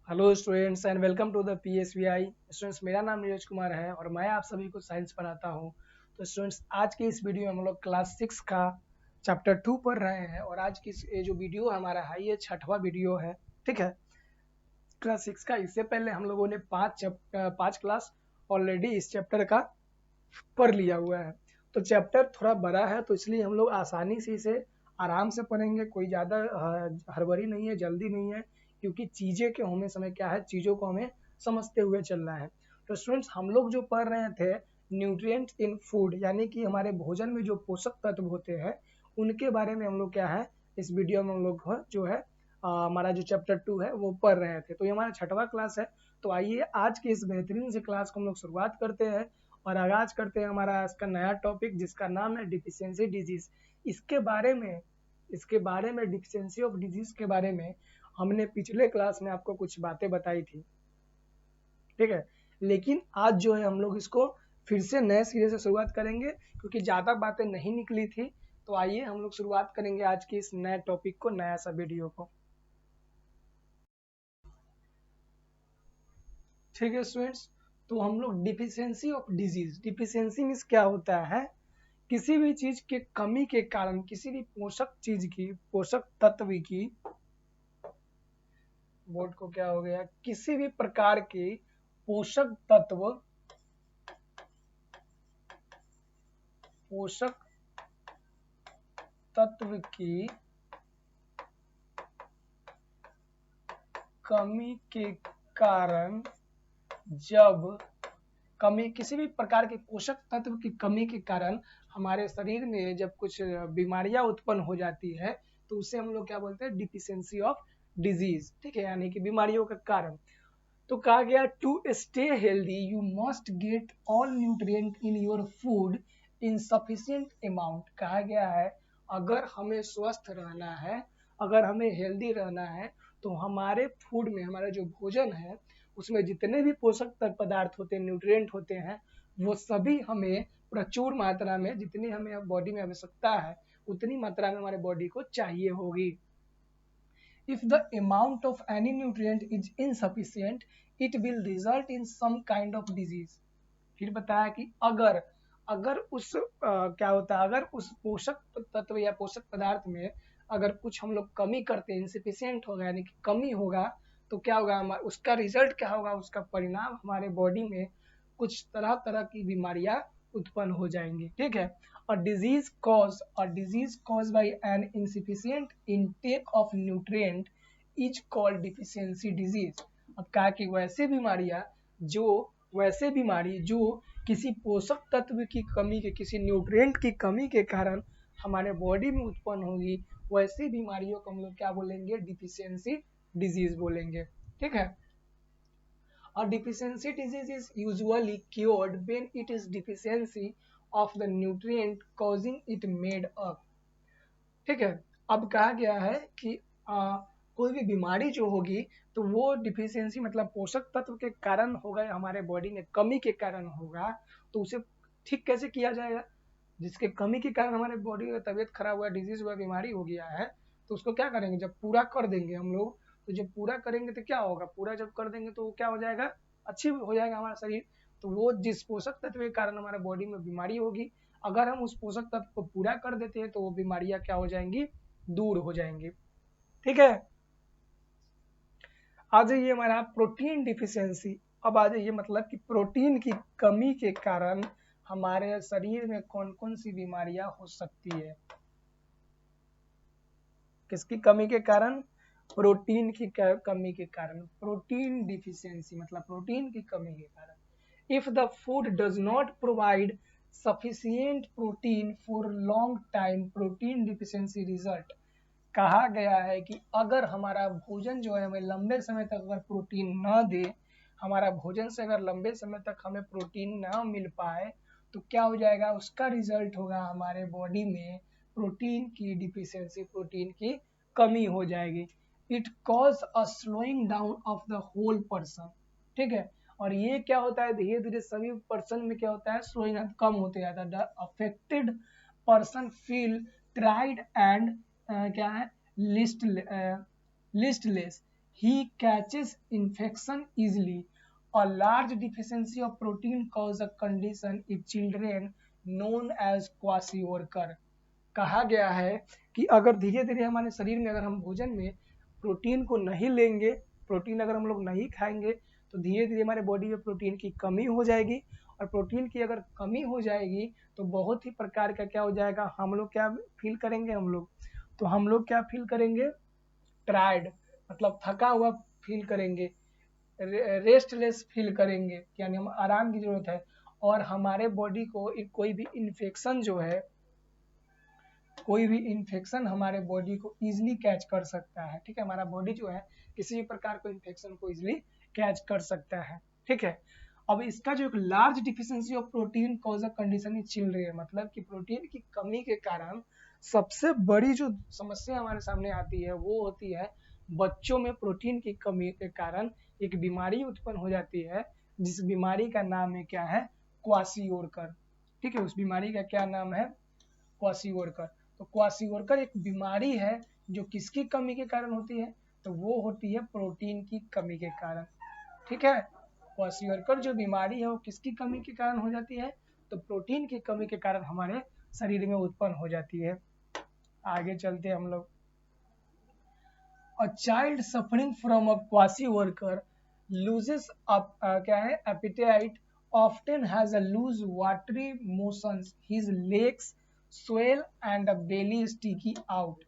Hello students and welcome to the PSVI. Students, मेरा नाम नीरज कुमार है और मैं आप सभी को साइंस पढ़ाता हूं। तो स्टूडेंट्स, आज की इस वीडियो में हम लोग क्लास 6 का चैप्टर 2 पढ़ रहे हैं और आज की ये जो वीडियो हमारा है ये 6वां वीडियो है। ठीक है, क्लास 6 का। इससे पहले हम लोगों ने पाँच क्लास ऑलरेडी इस चैप्टर का पढ़ लिया हुआ है। तो चैप्टर थोड़ा बड़ा है तो इसलिए हम लोग आसानी से इसे आराम से पढ़ेंगे। कोई ज़्यादा हड़बड़ी नहीं है, जल्दी नहीं है, क्योंकि चीज़ें के होने समय क्या है, चीज़ों को हमें समझते हुए चलना है। तो स्टूडेंट्स, हम लोग जो पढ़ रहे थे न्यूट्रिएंट इन फूड, यानी कि हमारे भोजन में जो पोषक तत्व होते हैं उनके बारे में हम लोग क्या है इस वीडियो में हम लोग जो है हमारा जो चैप्टर 2 है वो पढ़ रहे थे। तो ये हमारा 6वां क्लास है। तो आइए आज के इस बेहतरीन से क्लास को हम लोग शुरुआत करते हैं और आगाज करते हैं हमारा आज का नया टॉपिक, जिसका नाम है डिफिशियंसी डिजीज। इसके बारे में डिफिशियंसी ऑफ डिजीज के बारे में हमने पिछले क्लास में आपको कुछ बातें बताई थी। ठीक है, लेकिन आज जो है हम लोग इसको फिर से नए सिरे से शुरुआत करेंगे, क्योंकि ज़्यादा बातें नहीं निकली थी। तो आइए हम लोग शुरुआत करेंगे आज की इस नए टॉपिक को, नया सा वीडियो को। ठीक है स्टूडेंट्स, तो हम लोग deficiency of disease, deficiency means क्या होता है, किसी भी चीज के कमी के कारण, किसी भी पोषक चीज की, पोषक तत्व की, बोर्ड को क्या हो गया, किसी भी प्रकार के पोषक तत्व, पोषक तत्व की कमी के कारण, जब कमी, किसी भी प्रकार के पोषक तत्व की कमी के कारण हमारे शरीर में जब कुछ बीमारियां उत्पन्न हो जाती है तो उसे हम लोग क्या बोलते हैं, डिफिशियंसी ऑफ डिजीज। ठीक है, यानी कि बीमारियों का कारण। तो कहा गया to stay healthy you must get all nutrient in your food in sufficient amount. कहा गया है अगर हमें स्वस्थ रहना है, अगर हमें हेल्दी रहना है, तो हमारे फूड में, हमारा जो भोजन है उसमें जितने भी पोषक पदार्थ होते हैं, न्यूट्रिएंट होते हैं, वो सभी हमें प्रचुर मात्रा में, जितनी हमें बॉडी में आवश्यकता है उतनी मात्रा में हमारे बॉडी को चाहिए होगी। If the amount of any nutrient is insufficient, it will result in some kind of disease. फिर बताया कि अगर अगर उस क्या होता है, अगर उस पोषक तत्व या पोषक पदार्थ में अगर कुछ हम लोग कमी करते हैं, इंसफिशियंट होगा यानी कि कमी होगा, तो क्या होगा, उसका रिजल्ट क्या होगा, उसका परिणाम हमारे बॉडी में कुछ तरह तरह की बीमारियां उत्पन्न हो जाएंगी। ठीक है, a disease caused by an insufficient intake of nutrient is called deficiency disease। अब कहा कि वैसे बीमारी जो किसी पोषक तत्व की कमी के, किसी न्यूट्रिएंट की कमी के कारण हमारे बॉडी में उत्पन्न होगी, वैसी बीमारियों को हम लोग क्या बोलेंगे, डिफिशियंसी डिजीज बोलेंगे। ठीक है, A deficiency disease is usually cured when it is deficiency of the nutrient causing it made up। ठीक है, अब कहा गया है कि कोई भी बीमारी जो होगी तो वो डिफिशियंसी मतलब पोषक तत्व के कारण होगा, हमारे बॉडी में कमी के कारण होगा। तो उसे ठीक कैसे किया जाएगा, जिसके कमी के कारण हमारे बॉडी में तबीयत खराब हुआ, डिजीज हुआ, बीमारी हो गया है, तो उसको क्या करेंगे, जब पूरा कर देंगे हम लोग, तो जब पूरा करेंगे तो क्या होगा, पूरा जब कर देंगे तो क्या हो जाएगा, अच्छी हो जाएगा हमारा शरीर। तो वो जिस पोषक तत्व के कारण हमारे बॉडी में बीमारी होगी, अगर हम उस पोषक तत्व को पूरा कर देते हैं तो वो बीमारियां क्या हो जाएंगी, दूर हो जाएंगी। ठीक है, आ जाइए हमारा प्रोटीन डिफिशियंसी। अब आ जाइए मतलब कि प्रोटीन की कमी के कारण हमारे शरीर में कौन कौन सी बीमारियां हो सकती है। किसकी कमी के कारण, प्रोटीन की कमी के कारण, प्रोटीन डिफिशियंसी मतलब प्रोटीन की कमी के कारण। If the food does not provide sufficient protein for long time, protein deficiency result. कहा गया है कि अगर हमारा भोजन जो है हमें लंबे समय तक अगर प्रोटीन न दे, हमारा भोजन से अगर लंबे समय तक हमें प्रोटीन न मिल पाए, तो क्या हो जाएगा, उसका रिजल्ट होगा हमारे बॉडी में प्रोटीन की डिफिशियंसी, प्रोटीन की कमी हो जाएगी। It cause a slowing down of the whole person. ठीक है, और ये क्या होता है, धीरे धीरे सभी पर्सन में क्या होता है, स्लोइंग कम होते जाता है। The affected person feel tired and क्या है, listless. He catches infection easily. A large deficiency of protein cause a condition in children known as kwashiorkor। कहा गया है कि अगर धीरे धीरे हमारे शरीर में अगर हम भोजन में प्रोटीन को नहीं लेंगे, प्रोटीन अगर हम लोग नहीं खाएंगे तो धीरे धीरे हमारे बॉडी में प्रोटीन की कमी हो जाएगी, और प्रोटीन की अगर कमी हो जाएगी तो बहुत ही प्रकार का क्या हो जाएगा, हम लोग क्या फील करेंगे, हम लोग क्या फील करेंगे, टायर्ड, मतलब थका हुआ फील करेंगे, रेस्टलेस फील करेंगे, यानी हम आराम की जरूरत है। और हमारे बॉडी को कोई भी इन्फेक्शन जो है, कोई भी इन्फेक्शन हमारे बॉडी को इजीली कैच कर सकता है। ठीक है, हमारा बॉडी जो है किसी भी प्रकार को इन्फेक्शन को इजीली कैच कर सकता है। ठीक है, अब इसका जो एक large deficiency of protein cause a condition is children, मतलब कि प्रोटीन की कमी के कारण सबसे बड़ी जो समस्या हमारे सामने आती है वो होती है बच्चों में प्रोटीन की कमी के कारण एक बीमारी उत्पन्न हो जाती है, जिस बीमारी का नाम है क्या है, क्वाशियोरकर। ठीक है, उस बीमारी का क्या नाम है, क्वाशियोरकर। तो क्वाशियोरकर एक बीमारी है जो किसकी कमी के कारण होती है, तो वो होती है प्रोटीन की कमी के कारण। ठीक है, क्वाशियोरकर जो बीमारी है वो किसकी कमी के कारण हो जाती है, तो प्रोटीन की कमी के कारण हमारे शरीर में उत्पन्न हो जाती है। आगे चलते हम लोग। A child suffering from a kwashiorkor loses क्या है, appetite, often has a loose watery motions, his legs swell and a belly sticky out।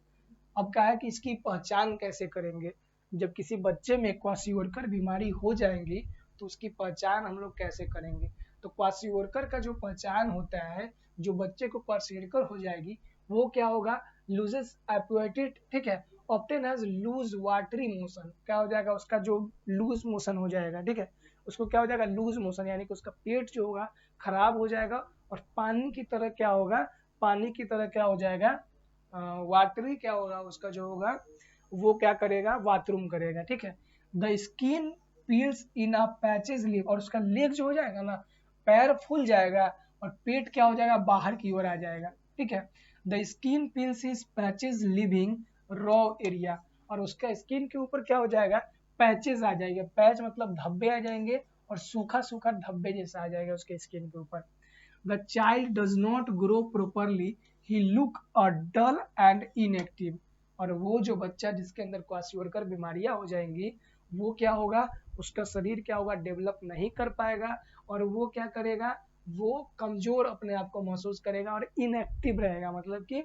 अब क्या है कि इसकी पहचान कैसे करेंगे, जब किसी बच्चे में क्वाशियोरकर बीमारी हो जाएंगी तो उसकी पहचान हम लोग कैसे करेंगे। तो क्वाशियोरकर का जो पहचान होता है, जो बच्चे को क्वाशियोरकर हो जाएगी वो क्या होगा, लूजेस एपिटाइट। ठीक है, often has loose watery motion, क्या हो जाएगा, उसका जो लूज मोशन हो जाएगा। ठीक है, उसको क्या हो जाएगा, लूज मोशन, यानी कि उसका पेट जो होगा खराब हो जाएगा और पानी की तरह क्या होगा, पानी की तरह क्या हो जाएगा, वाटरी क्या होगा, उसका जो होगा वो क्या करेगा, बाथरूम करेगा। ठीक है, the skin peels in a patches leave, और उसका लेग जो हो जाएगा ना, पैर फूल जाएगा और पेट क्या हो जाएगा, बाहर की ओर आ जाएगा। ठीक है, the skin peels is patches living raw area, और उसका स्किन के ऊपर क्या हो जाएगा, पैचेस आ जाएंगे, पैच मतलब धब्बे आ जाएंगे और सूखा सूखा धब्बे जैसा आ जाएगा उसके स्किन के ऊपर। The child does not grow properly, he look a dull and inactive, और वो जो बच्चा जिसके अंदर क्वाशियोरकर बीमारियां हो जाएंगी वो क्या होगा, उसका शरीर क्या होगा, डेवलप नहीं कर पाएगा और वो क्या करेगा, वो कमजोर अपने आप को महसूस करेगा और इनएक्टिव रहेगा, मतलब कि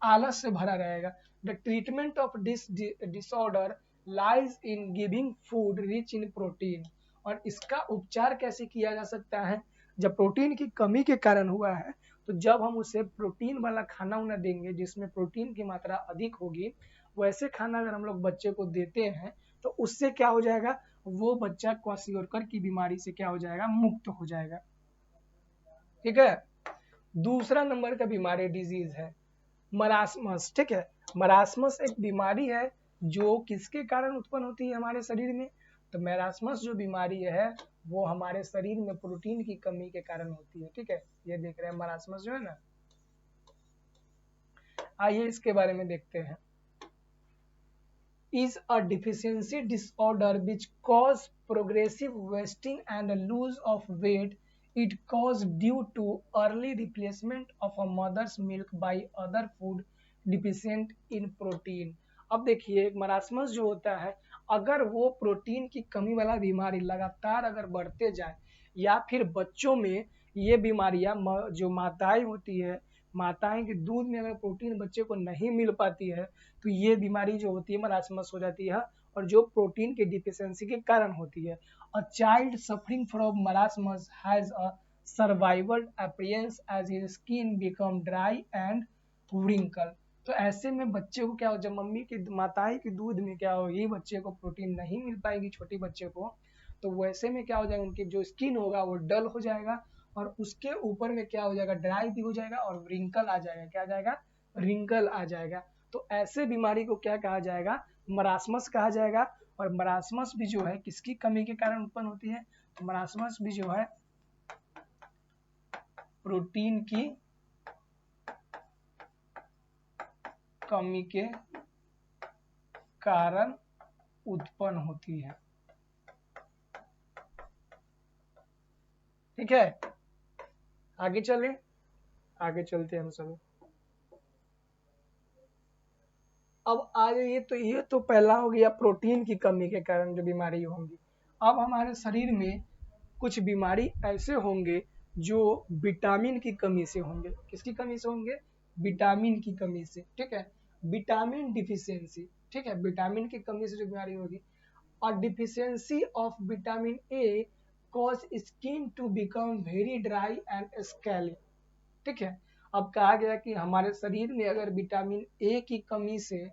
आलस से भरा रहेगा। The treatment of this disorder lies in giving food rich in protein, और इसका उपचार कैसे किया जा सकता है, जब प्रोटीन की कमी के कारण हुआ है तो जब हम उसे प्रोटीन वाला खाना उन्हें देंगे जिसमें प्रोटीन की मात्रा अधिक होगी, वैसे खाना अगर हम लोग बच्चे को देते हैं तो उससे क्या हो जाएगा, वो बच्चा क्वाशियोरकर की बीमारी से क्या हो जाएगा, मुक्त हो जाएगा। ठीक है, दूसरा नंबर का बीमारी डिजीज है मरासमस। ठीक है, मरासमस एक बीमारी है जो किसके कारण उत्पन्न होती है हमारे शरीर में, तो मरासमस जो बीमारी है वो हमारे शरीर में प्रोटीन की कमी के कारण होती है। ठीक है, ये देख रहे हैं मरासमस जो है ना, आइए इसके बारे में देखते हैं। is a deficiency disorder which cause progressive wasting and a lose of weight. It caused due to early replacement of a mother's milk by other food deficient in protein। अब देखिए मरासमस जो होता है, अगर वो प्रोटीन की कमी वाला बीमारी लगातार अगर बढ़ते जाए या फिर बच्चों में ये बीमारियां जो माताएं होती है, माताएं के दूध में अगर प्रोटीन बच्चे को नहीं मिल पाती है तो ये बीमारी जो होती है मरासमस हो जाती है, और जो प्रोटीन की डिफिशियंसी के कारण होती है। A child suffering from marasmus has a survival appearance as his skin become dry and wrinkle. तो ऐसे में बच्चे को क्या हो, जब मम्मी की माताएं के दूध में क्या होगी, बच्चे को प्रोटीन नहीं मिल पाएगी छोटे बच्चे को, तो वैसे में क्या हो जाएगा, उनकी जो स्किन होगा वो डल हो जाएगा और उसके ऊपर में क्या हो जाएगा, ड्राई भी हो जाएगा और रिंकल आ जाएगा। क्या आ जाएगा, रिंकल आ जाएगा। तो ऐसे बीमारी को क्या कहा जाएगा, मरासमस कहा जाएगा। और मरासमस भी जो है किसकी कमी के कारण उत्पन्न होती है, तो मरासमस भी जो है प्रोटीन की कमी के कारण उत्पन्न होती है। ठीक है, आगे चले, आगे चलते हैं हम सब। अब आ जाइए, तो ये तो पहला हो गया प्रोटीन की कमी के कारण जो बीमारी होंगी। अब हमारे शरीर में कुछ बीमारी ऐसे होंगे जो विटामिन की कमी से होंगे। किसकी कमी से होंगे? विटामिन की कमी से। ठीक है, विटामिन डिफिशियंसी। ठीक है, विटामिन की कमी से जो बीमारी होगी। और deficiency of vitamin A cause skin to become very dry and scaly. ठीक है, अब कहा गया कि हमारे शरीर में अगर विटामिन ए की कमी से,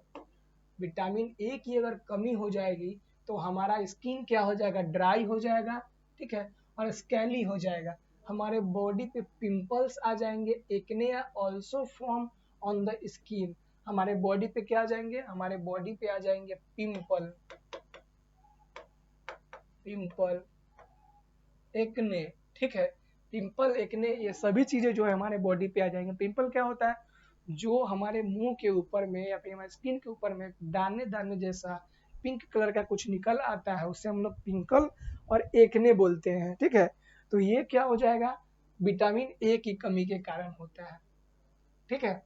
विटामिन ए की अगर कमी हो जाएगी तो हमारा स्किन क्या हो जाएगा? ड्राई हो जाएगा। ठीक है, और स्कैली हो जाएगा। हमारे बॉडी पे पिंपल्स आ जाएंगे। Acne also form on the skin. हमारे बॉडी पे क्या आ जाएंगे? हमारे बॉडी पे आ जाएंगे पिंपल, पिंपल, एक्ने। ठीक है, पिंपल, एक्ने, ये सभी चीजें जो है हमारे बॉडी पे आ जाएंगे। पिंपल क्या होता है? जो हमारे मुंह के ऊपर में या फिर हमारे स्किन के ऊपर में दाने दाने जैसा पिंक कलर का कुछ निकल आता है, उससे हम लोग पिंपल और एक्ने बोलते हैं। ठीक है, तो ये क्या हो जाएगा? विटामिन ए की कमी के कारण होता है। ठीक है,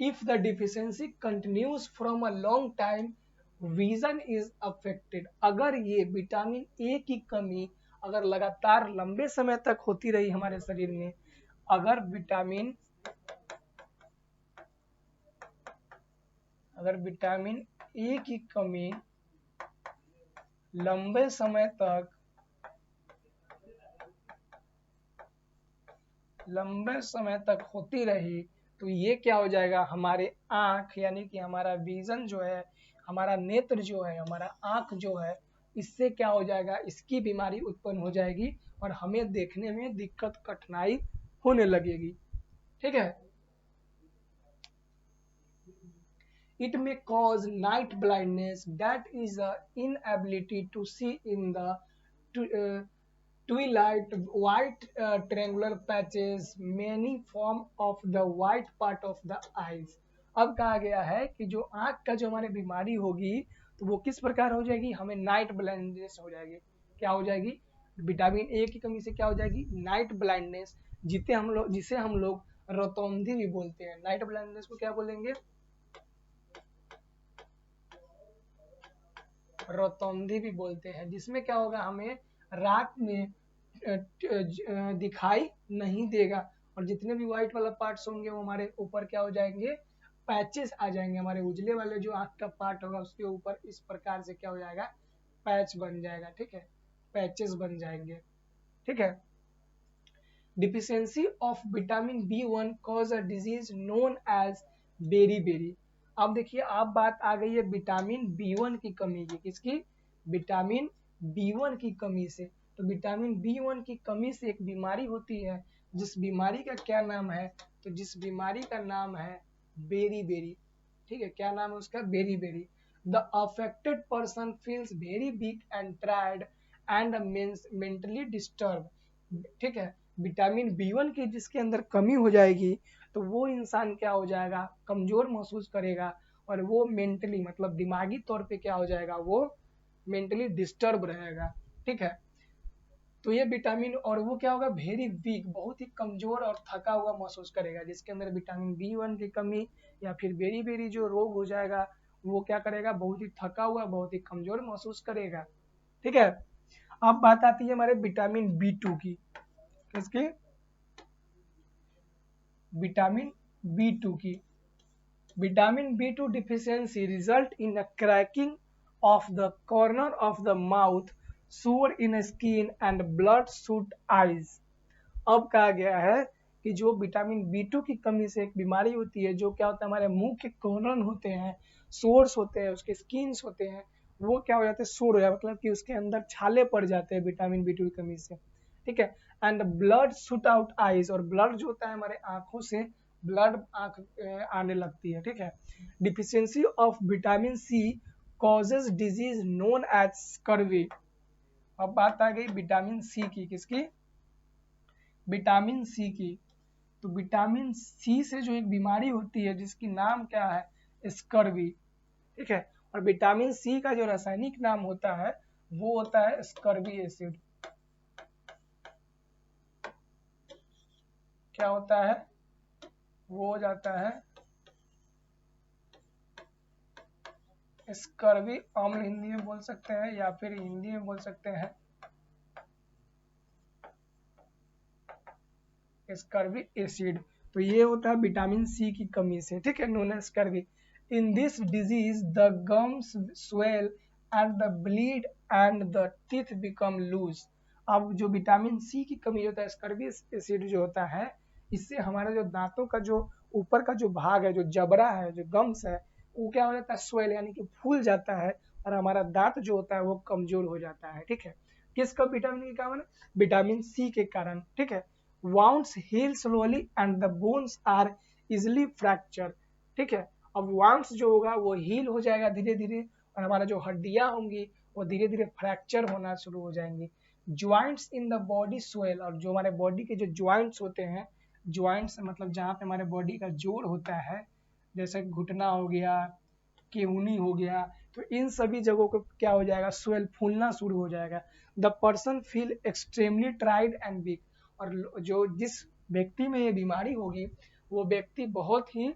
if the deficiency continues from a long time, vision is affected। अगर ये विटामिन ए की कमी अगर लगातार लंबे समय तक होती रही हमारे शरीर में, अगर विटामिन ए की कमी लंबे समय तक होती रही, तो ये क्या हो जाएगा? हमारे आंख यानी कि हमारा विजन जो है, हमारा नेत्र जो है, हमारा आंख जो है, इससे क्या हो जाएगा? इसकी बीमारी उत्पन्न हो जाएगी और हमें देखने में दिक्कत, कठिनाई होने लगेगी। ठीक है, it may cause night blindness, that is the inability to see in the twilight, white triangular patches, many form of the white part of the eyes। अब कहा गया है कि जो आंख का जो हमारे बीमारी होगी तो वो किस प्रकार हो जाएगी? हमें नाइट ब्लाइंडनेस हो जाएगी। क्या हो जाएगी? विटामिन ए की कमी से क्या हो जाएगी? नाइट ब्लाइंडनेस, जिसे हम लोग रतौंधी भी बोलते हैं। नाइट ब्लाइंडनेस को क्या बोलेंगे? रतौंधी भी बोलते हैं, जिसमें क्या होगा? हमें रात में दिखाई नहीं देगा और जितने भी व्हाइट वाला पार्ट्स होंगे वो हमारे ऊपर क्या हो जाएंगे? पैचेस आ जाएंगे। हमारे उजले वाले जो आंख का पार्ट होगा उसके ऊपर इस प्रकार से क्या हो जाएगा? पैच बन जाएगा। ठीक है, पैचेस बन जाएंगे। ठीक है, deficiency of vitamin B1 cause a disease known as beri. अब देखिए, अब बात आ गई है विटामिन B1 की कमी की। किसकी? विटामिन B1 की कमी से। तो विटामिन B1 की कमी से एक बीमारी होती है, जिस बीमारी का क्या नाम है? तो जिस बीमारी का नाम है बेरी। ठीक है, क्या नाम है उसका? Beri. The affected person feels very weak and tired and mentally disturb. ठीक है, विटामिन B1 की जिसके अंदर कमी हो जाएगी तो वो इंसान क्या हो जाएगा? कमजोर महसूस करेगा और वो मेंटली मतलब दिमागी तौर पे क्या हो जाएगा? वो मेंटली डिस्टर्ब रहेगा। ठीक है, तो ये विटामिन, और वो क्या होगा? वेरी वीक, बहुत ही कमजोर और थका हुआ महसूस करेगा। जिसके अंदर विटामिन B1 की कमी या फिर बेरी जो रोग हो जाएगा, वो क्या करेगा? बहुत ही थका हुआ, बहुत ही कमजोर महसूस करेगा। ठीक है, अब बात आती है हमारे विटामिन B2 की। किसकी? विटामिन B2 की। Vitamin B2 deficiency result in a cracking of the corner of the mouth, sore in skin and bloodshot eyes। अब कहा गया है कि जो विटामिन B2 की कमी से एक बीमारी होती है, जो क्या होता है? हमारे मुंह के कॉर्नर होते हैं, सोर्स होते हैं, उसके स्किन्स होते हैं, वो क्या हो जाते हैं? सोर हो जाए, मतलब कि उसके अंदर छाले पड़ जाते हैं विटामिन B2 की कमी से। ठीक है, and blood shoot out eyes, और ब्लड जो होता है हमारे आंखों से ब्लड आंख आने लगती है। ठीक है, deficiency of vitamin C causes disease known as scurvy. अब बात आ गई विटामिन C की। किसकी? विटामिन C की। तो विटामिन C से जो एक बीमारी होती है जिसकी नाम क्या है? स्कर्वी। ठीक है। और विटामिन सी का जो रासायनिक नाम होता है वो होता है स्कर्वी एसिड। क्या होता है? वो हो जाता है स्कर्वी अम्ल, हिंदी में बोल सकते हैं या फिर हिंदी में बोल सकते हैं स्कर्वी एसिड। तो ये होता है विटामिन सी की कमी से, ठीक है, known as scurvy. In this disease the gums swell and the bleed and the teeth become loose. अब जो विटामिन सी की कमी होता है, स्कर्वी एसिड जो होता है, इससे हमारा जो दांतों का जो ऊपर का जो भाग है, जो जबड़ा है, जो गम्स है, वो क्या हो जाता है? स्वेल, यानी कि फूल जाता है और हमारा दांत जो होता है वो कमजोर हो जाता है, ठीक है। किसका? विटामिन के कारण, विटामिन सी के कारण, ठीक है। wounds heal slowly and the bones are easily fractured, ठीक है। अब wounds जो होगा वो हील हो जाएगा धीरे धीरे और हमारा जो हड्डियां होंगी वो धीरे धीरे फ्रैक्चर होना शुरू हो जाएंगी। Joints in the body swell, और जो हमारे बॉडी के जो ज्वाइंट्स होते हैं, ज्वाइंट्स मतलब जहाँ पे हमारे बॉडी का जोड़ होता है, जैसे घुटना हो गया, केहूनी हो गया, तो इन सभी जगहों को क्या हो जाएगा? स्वेल, फूलना शुरू हो जाएगा। The person feel extremely tired and weak, और जो जिस व्यक्ति में ये बीमारी होगी वो व्यक्ति बहुत ही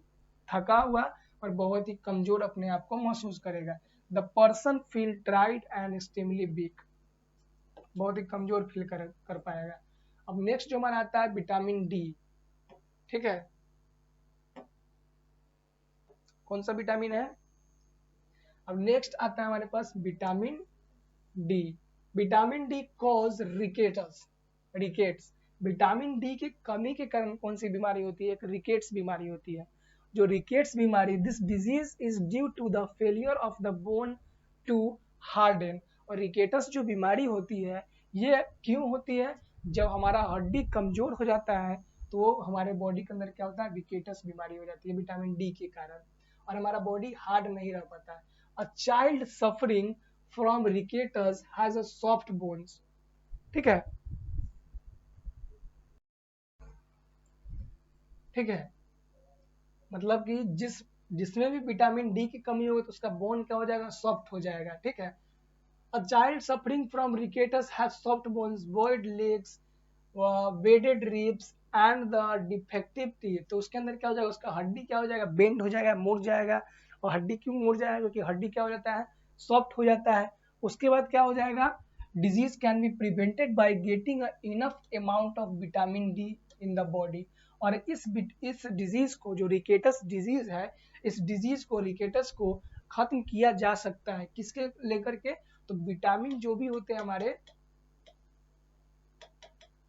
थका हुआ और बहुत ही कमजोर अपने आप को महसूस करेगा। The person feel tired and extremely weak, बहुत ही कमजोर फील कर पाएगा। अब नेक्स्ट जो हमारा आता है विटामिन डी, ठीक है। कौन सा विटामिन है? अब नेक्स्ट आता है हमारे पास vitamin D. Vitamin D cause rickets. Vitamin D की कमी के कारण कौन सी बीमारी होती है? एक रिकेट्स बीमारी होती है। जो रिकेट्स बीमारी, this disease is due to the failure of the bone to harden. और रिकेट्स जो बीमारी होती है ये क्यों होती है? जब हमारा हड्डी कमजोर हो जाता है तो हमारे बॉडी के अंदर क्या होता है? रिकेट्स बीमारी हो जाती है विटामिन डी के कारण, और हमारा बॉडी हार्ड नहीं रह पाता है। A child suffering from rickets has a soft bones, ठीक है, ठीक है। मतलब कि जिसमें भी विटामिन डी की कमी होगी तो उसका बोन क्या हो जाएगा? सॉफ्ट हो जाएगा, ठीक है। A child suffering from rickets has soft bones, bowed legs, beaded ribs and the defective teeth. तो उसके अंदर क्या हो जाएगा? उसका हड्डी क्या हो जाएगा? बेंड हो जाएगा, मुड़ जाएगा। और हड्डी क्यों मुड़ जाएगा? क्योंकि हड्डी क्या हो जाता है? सॉफ्ट हो जाता है। उसके बाद क्या हो जाएगा? Disease can be prevented by getting enough amount of vitamin D in the body. और इस डिजीज को, जो रिकेटस डिजीज है, इस डिजीज को, रिकेटस को खत्म किया जा सकता है किसके लेकर के? तो विटामिन जो भी होते हैं हमारे,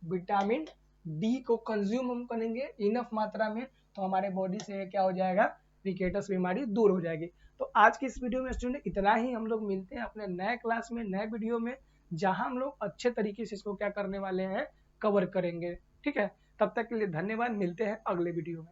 विटामिन डी को कंज्यूम हम करेंगे इनफ मात्रा में तो हमारे बॉडी से क्या हो जाएगा? रिकेटस बीमारी दूर हो जाएगी। तो आज की इस वीडियो में स्टूडेंट इतना ही। हम लोग मिलते हैं अपने नए क्लास में, नए वीडियो में, जहां हम लोग अच्छे तरीके से इसको क्या करने वाले हैं? कवर करेंगे, ठीक है। तब तक के लिए धन्यवाद, मिलते हैं अगले वीडियो में।